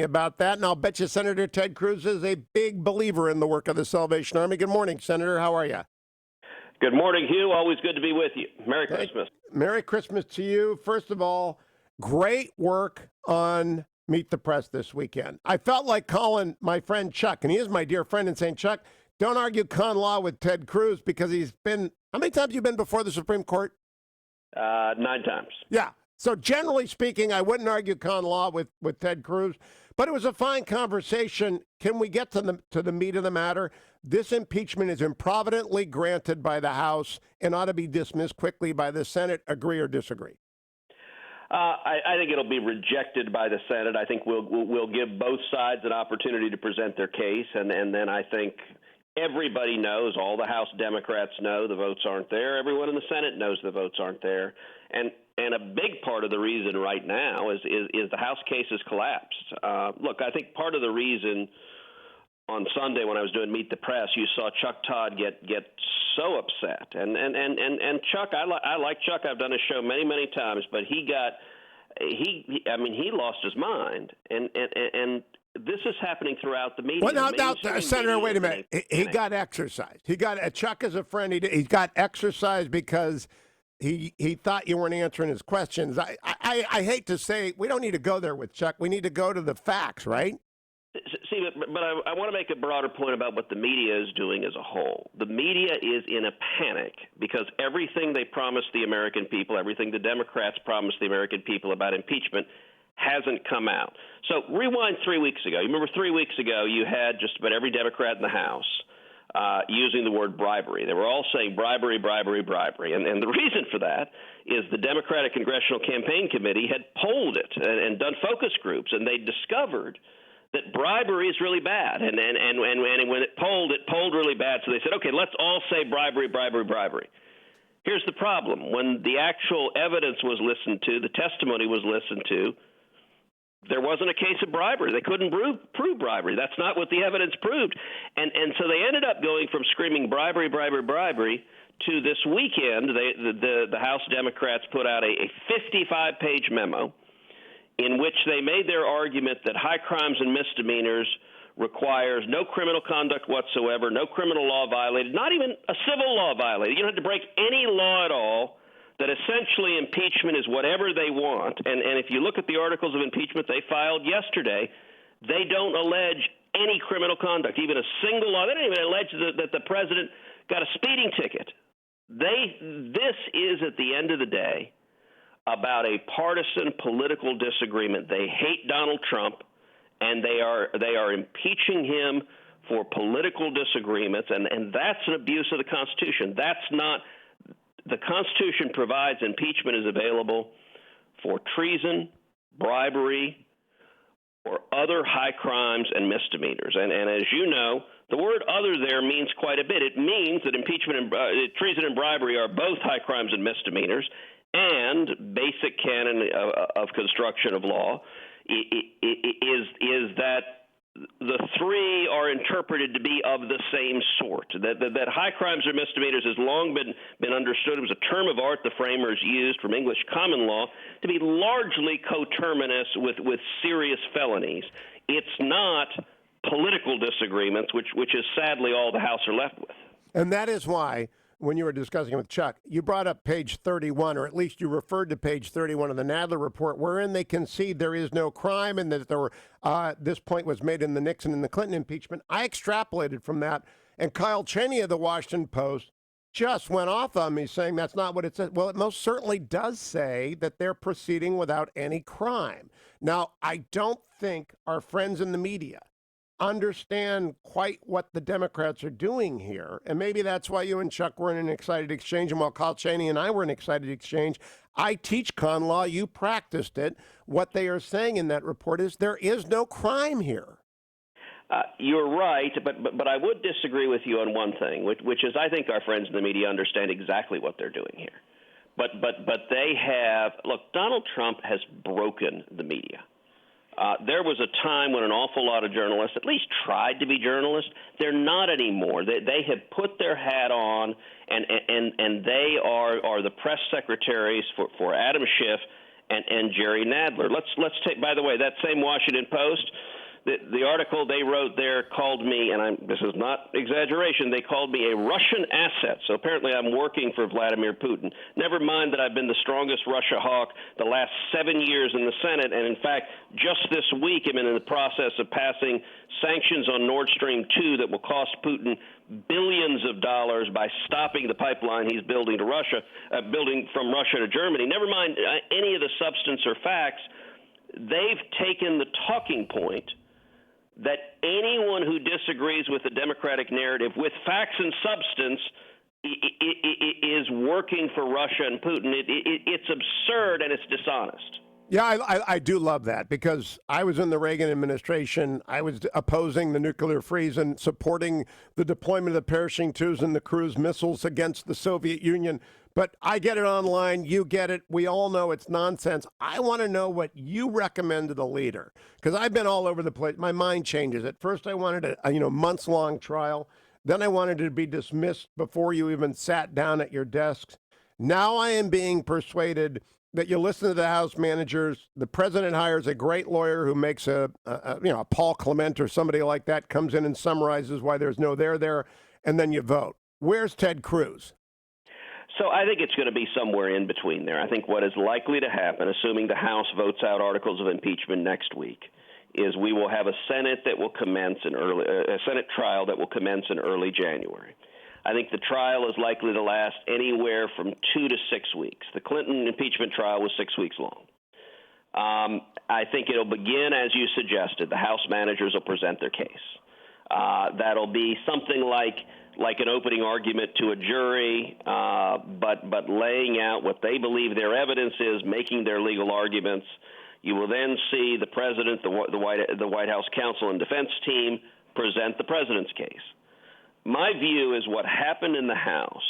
About that, and I'll bet you Senator Ted Cruz is a big believer in the work of the Salvation Army. Good morning, Senator. How are you? Good morning, Hugh. Always good to be with you. Merry Christmas. Merry Christmas to you. First of all, great work on Meet the Press this weekend. I felt like calling my friend Chuck, and he is my dear friend, and saying, Chuck, don't argue con law with Ted Cruz because he's been, how many times have you been before the Supreme Court? 9 times. Yeah. So generally speaking, I wouldn't argue con law with Ted Cruz, but it was a fine conversation. Can we get to the meat of the matter? This impeachment is improvidently granted by the House and ought to be dismissed quickly by the Senate. Agree or disagree? I think it'll be rejected by the Senate. I think we'll give both sides an opportunity to present their case, and then I think everybody knows, all the House Democrats know the votes aren't there. Everyone in the Senate knows the votes aren't there. And a big part of the reason right now is the House case has collapsed. Look, I think part of the reason on Sunday when I was doing Meet the Press, you saw Chuck Todd get so upset. And Chuck, I like Chuck. I've done his show many times, but he lost his mind. And this is happening throughout the media. Well, now, Senator, wait a minute. He got exercised. Chuck is a friend. He got exercised because he thought you weren't answering his questions. I hate to say, we don't need to go there with Chuck. We need to go to the facts, right? See, but I want to make a broader point about what the media is doing as a whole. The media is in a panic because everything they promised the American people, everything the Democrats promised the American people about impeachment hasn't come out. So rewind 3 weeks ago. You remember 3 weeks ago you had just about every Democrat in the House using the word bribery. They were all saying bribery. And the reason for that is the Democratic Congressional Campaign Committee had polled it and done focus groups, and they discovered that bribery is really bad. And when it polled really bad. So they said, okay, let's all say bribery. Here's the problem. When the actual evidence was listened to, the testimony was listened to, there wasn't a case of bribery. They couldn't prove bribery. That's not what the evidence proved. And so they ended up going from screaming bribery to this weekend. The House Democrats put out a 55-page memo in which they made their argument that high crimes and misdemeanors requires no criminal conduct whatsoever, no criminal law violated, not even a civil law violated. You don't have to break any law at all, that essentially impeachment is whatever they want. And if you look at the articles of impeachment they filed yesterday, they don't allege any criminal conduct, even a single law. They don't even allege that the president got a speeding ticket. This is, at the end of the day, about a partisan political disagreement. They hate Donald Trump, and they are impeaching him for political disagreements, and that's an abuse of the Constitution. That's not. The Constitution provides impeachment is available for treason, bribery, or other high crimes and misdemeanors. And as you know, the word other there means quite a bit. It means that impeachment and treason and bribery are both high crimes and misdemeanors, and basic canon of construction of law is that the three are interpreted to be of the same sort. That high crimes or misdemeanors has long been understood. It was a term of art the framers used from English common law to be largely coterminous with serious felonies. It's not political disagreements, which is sadly all the House are left with. And that is why, when you were discussing with Chuck, you brought up page 31, or at least you referred to page 31 of the Nadler report, wherein they concede there is no crime and that there were, this point was made in the Nixon and the Clinton impeachment. I extrapolated from that, and Kyle Cheney of the Washington Post just went off on me saying that's not what it says. Well, it most certainly does say that they're proceeding without any crime. Now, I don't think our friends in the media understand quite what the Democrats are doing here. And maybe that's why you and Chuck were in an excited exchange. And while Kyle Cheney and I were in an excited exchange, I teach con law. You practiced it. What they are saying in that report is there is no crime here. You're right, but I would disagree with you on one thing, which is I think our friends in the media understand exactly what they're doing here. But they have, look, Donald Trump has broken the media. There was a time when an awful lot of journalists at least tried to be journalists. They're not anymore. They have put their hat on, and they are the press secretaries for Adam Schiff and Jerry Nadler. Let's take, by the way, that same Washington Post, the article they wrote there called me, and this is not exaggeration, they called me a Russian asset. So apparently I'm working for Vladimir Putin. Never mind that I've been the strongest Russia hawk the last 7 years in the Senate, and in fact, just this week I'm in the process of passing sanctions on Nord Stream 2 that will cost Putin billions of dollars by stopping the pipeline he's building to Russia, building from Russia to Germany. Never mind any of the substance or facts. They've taken the talking point that anyone who disagrees with the Democratic narrative with facts and substance is working for Russia and Putin. It's absurd and it's dishonest. Yeah, I do love that because I was in the Reagan administration. I was opposing the nuclear freeze and supporting the deployment of the Pershing 2s and the cruise missiles against the Soviet Union. But I get it online. You get it. We all know it's nonsense. I want to know what you recommend to the leader because I've been all over the place. My mind changes. At first, I wanted a months-long trial. Then I wanted it to be dismissed before you even sat down at your desks. Now I am being persuaded that you listen to the House managers. The president hires a great lawyer who makes a Paul Clement or somebody like that, comes in and summarizes why there's no there, and then you vote. Where's Ted Cruz? So I think it's going to be somewhere in between there. I think what is likely to happen, assuming the House votes out articles of impeachment next week, is we will have a Senate that will commence a Senate trial that will commence in early January. I think the trial is likely to last anywhere from 2 to 6 weeks. The Clinton impeachment trial was 6 weeks long. I think it'll begin, as you suggested. The House managers will present their case. That'll be something like an opening argument to a jury, but laying out what they believe their evidence is, making their legal arguments. You will then see the president, the White House counsel and defense team present the president's case. My view is what happened in the House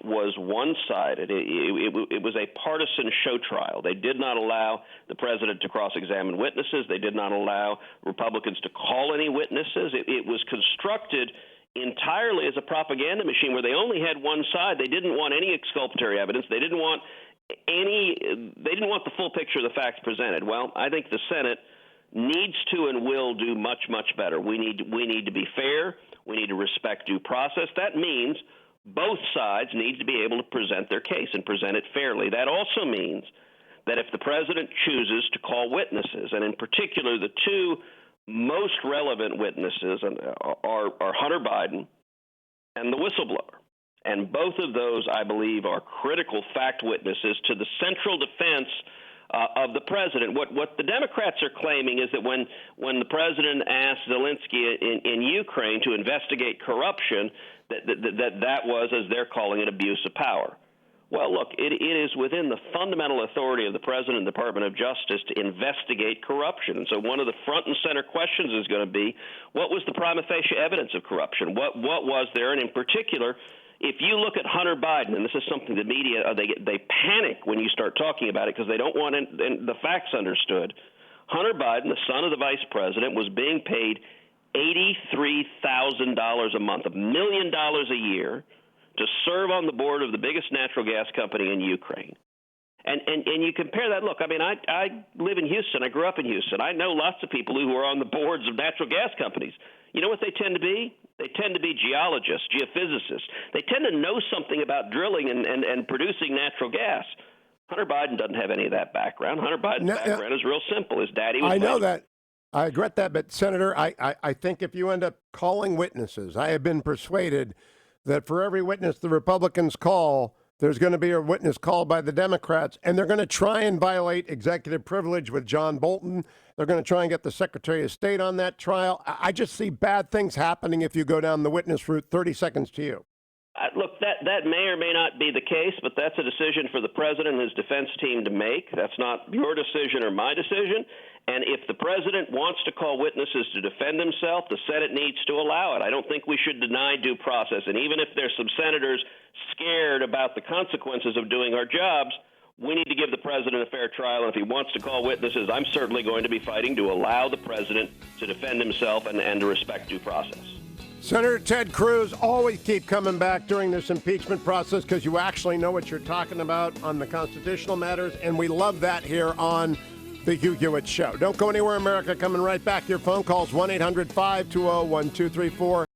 was one-sided. It was a partisan show trial. They did not allow the president to cross-examine witnesses. They did not allow Republicans to call any witnesses. It was constructed entirely as a propaganda machine where they only had one side. They didn't want any exculpatory evidence. They didn't want the full picture of the facts presented. Well, I think the Senate needs to and will do much, much better. We need to be fair. We need to respect due process. That means both sides need to be able to present their case and present it fairly. That also means that if the president chooses to call witnesses, and in particular the two most relevant witnesses are Hunter Biden and the whistleblower. And both of those, I believe, are critical fact witnesses to the central defense of the president. What the Democrats are claiming is that when the president asked Zelensky in Ukraine to investigate corruption, that was, as they're calling it, abuse of power. Well, look, it is within the fundamental authority of the President and Department of Justice to investigate corruption. And so one of the front and center questions is going to be, what was the prima facie evidence of corruption? What was there? And in particular, if you look at Hunter Biden, and this is something the media, they panic when you start talking about it because they don't want the facts understood. Hunter Biden, the son of the vice president, was being paid $83,000 a month, $1 million a year, to serve on the board of the biggest natural gas company in Ukraine. And you compare that. Look, I mean, I live in Houston. I grew up in Houston. I know lots of people who are on the boards of natural gas companies. You know what they tend to be? They tend to be geologists, geophysicists. They tend to know something about drilling and producing natural gas. Hunter Biden doesn't have any of that background. Hunter Biden's background is real simple. His daddy was know that. I regret that. But, Senator, I think if you end up calling witnesses, I have been persuaded that for every witness the Republicans call, there's going to be a witness called by the Democrats, and they're going to try and violate executive privilege with John Bolton. They're going to try and get the Secretary of State on that trial. I just see bad things happening if you go down the witness route. 30 seconds to you. Look, that may or may not be the case, but that's a decision for the president and his defense team to make. That's not your decision or my decision. And if the president wants to call witnesses to defend himself, the Senate needs to allow it. I don't think we should deny due process. And even if there's some senators scared about the consequences of doing our jobs, we need to give the president a fair trial. And if he wants to call witnesses, I'm certainly going to be fighting to allow the president to defend himself and to respect due process. Senator Ted Cruz, always keep coming back during this impeachment process because you actually know what you're talking about on the constitutional matters, and we love that here on the Hugh Hewitt Show. Don't go anywhere, America. Coming right back. Your phone calls 1-800-520-1234.